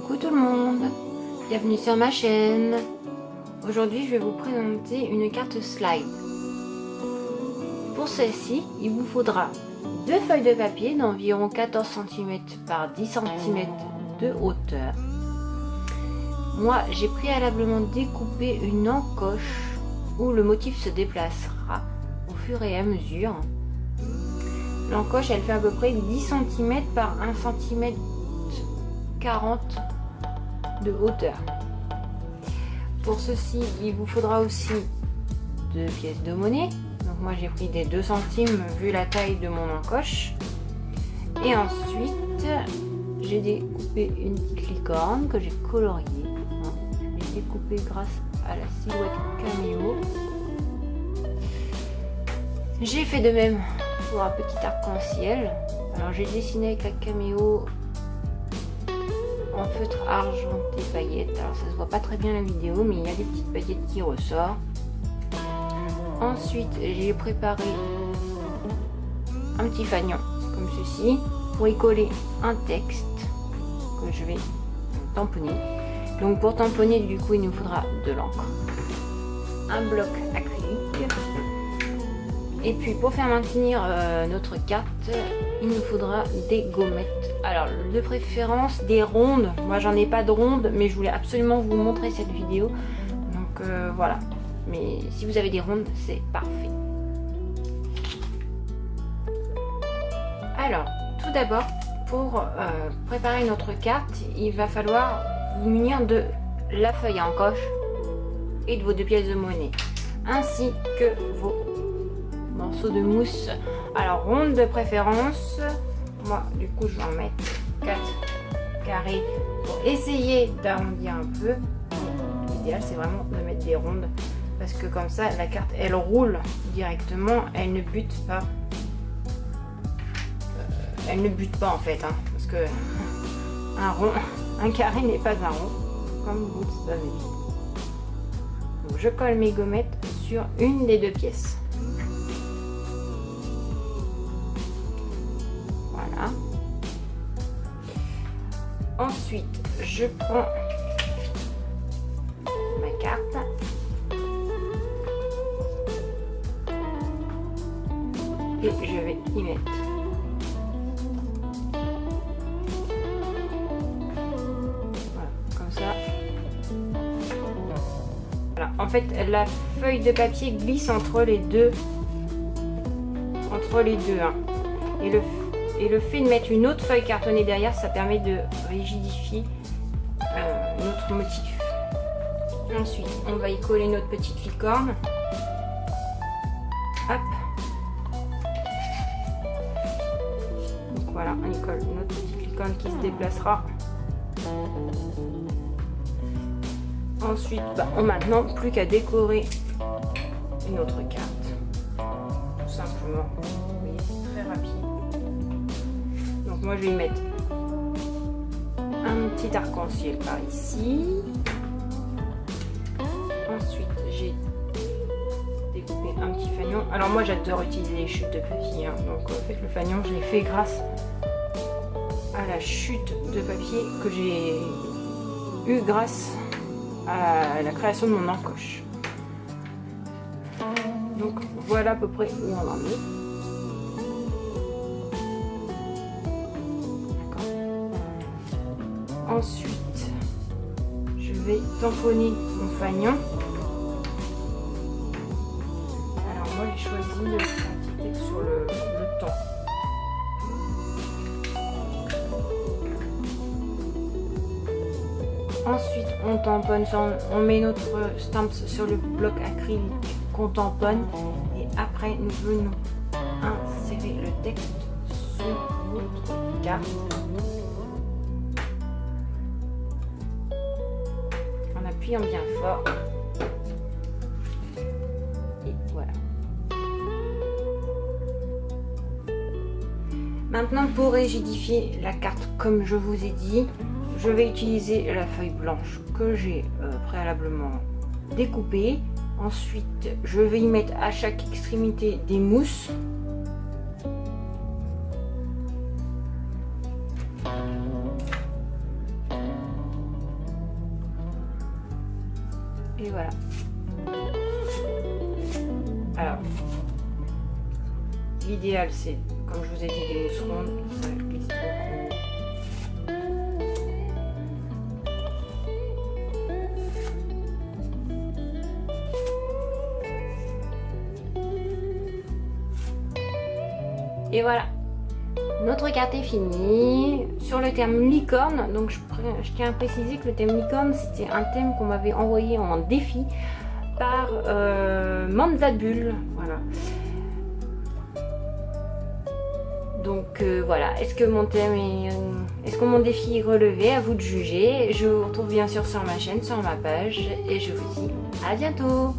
Coucou tout le monde, bienvenue sur ma chaîne. Aujourd'hui je vais vous présenter une carte slide. Pour celle-ci, il vous faudra deux feuilles de papier d'environ 14 cm par 10 cm de hauteur. Moi j'ai préalablement découpé une encoche où le motif se déplacera au fur et à mesure. L'encoche elle fait à peu près 10 cm par 1 cm 40 de hauteur. Pour ceci, il vous faudra aussi deux pièces de monnaie. Donc moi j'ai pris des 2 centimes vu la taille de mon encoche. Et ensuite, j'ai découpé une petite licorne que j'ai coloriée. Je l'ai découpée grâce à la silhouette caméo. J'ai fait de même pour un petit arc-en-ciel. Alors j'ai dessiné avec la caméo en feutre argenté paillettes. Alors ça se voit pas très bien la vidéo, mais il y a des petites paillettes qui ressortent. Ensuite j'ai préparé un petit fanion comme ceci pour y coller un texte que je vais tamponner. Donc pour tamponner, du coup il nous faudra de l'encre, un bloc acrylique, et puis pour faire maintenir notre carte, il nous faudra des gommettes. Alors de préférence des rondes. Moi j'en ai pas de rondes, mais je voulais absolument vous montrer cette vidéo. Donc voilà. Mais si vous avez des rondes, c'est parfait. Alors tout d'abord, pour préparer notre carte, il va falloir vous munir de la feuille à encoche et de vos deux pièces de monnaie, ainsi que vos morceaux de mousse. Alors ronde de préférence. Moi du coup je vais en mettre 4 carrés pour essayer d'arrondir un peu. L'idéal c'est vraiment de mettre des rondes parce que comme ça la carte elle roule directement, elle ne bute pas. Elle ne bute pas en fait, hein, parce que un carré n'est pas un rond, comme vous le savez. Donc je colle mes gommettes sur une des deux pièces. Voilà. Ensuite, je prends ma carte et je vais y mettre en fait la feuille de papier glisse entre les deux hein. Et le fait de mettre une autre feuille cartonnée derrière, ça permet de rigidifier notre motif. Ensuite on va y coller notre petite licorne. Hop. Donc voilà, on y colle notre petite licorne qui se déplacera. Ensuite, on n'a maintenant plus qu'à décorer une autre carte. Tout simplement. Vous voyez, c'est très rapide. Donc moi, je vais y mettre un petit arc-en-ciel par ici. Ensuite, j'ai découpé un petit fanion. Alors moi, j'adore utiliser les chutes de papier. Hein. Donc en fait, le fanion, je l'ai fait grâce à la chute de papier que j'ai eu grâce à la création de mon encoche. Donc voilà à peu près où on en est. D'accord. Ensuite, je vais tamponner mon fanion. Alors moi j'ai choisi un petit texte sur le temps. Ensuite, on tamponne, on met notre stamp sur le bloc acrylique qu'on tamponne et après nous venons insérer le texte sur notre carte en appuyant bien fort. Et voilà. Maintenant, pour rigidifier la carte, comme je vous ai dit, je vais utiliser la feuille blanche que j'ai préalablement découpée. Ensuite, je vais y mettre à chaque extrémité des mousses. Et voilà. Alors, l'idéal c'est, comme je vous ai dit, des mousses rondes, ça glisse beaucoup. Et voilà, notre carte est finie. Sur le thème licorne, donc je tiens à préciser que le thème licorne, c'était un thème qu'on m'avait envoyé en défi par Manzabul. Voilà. Donc voilà, est-ce que mon thème est mon défi est relevé? À vous de juger. Je vous retrouve bien sûr sur ma chaîne, sur ma page, et je vous dis à bientôt.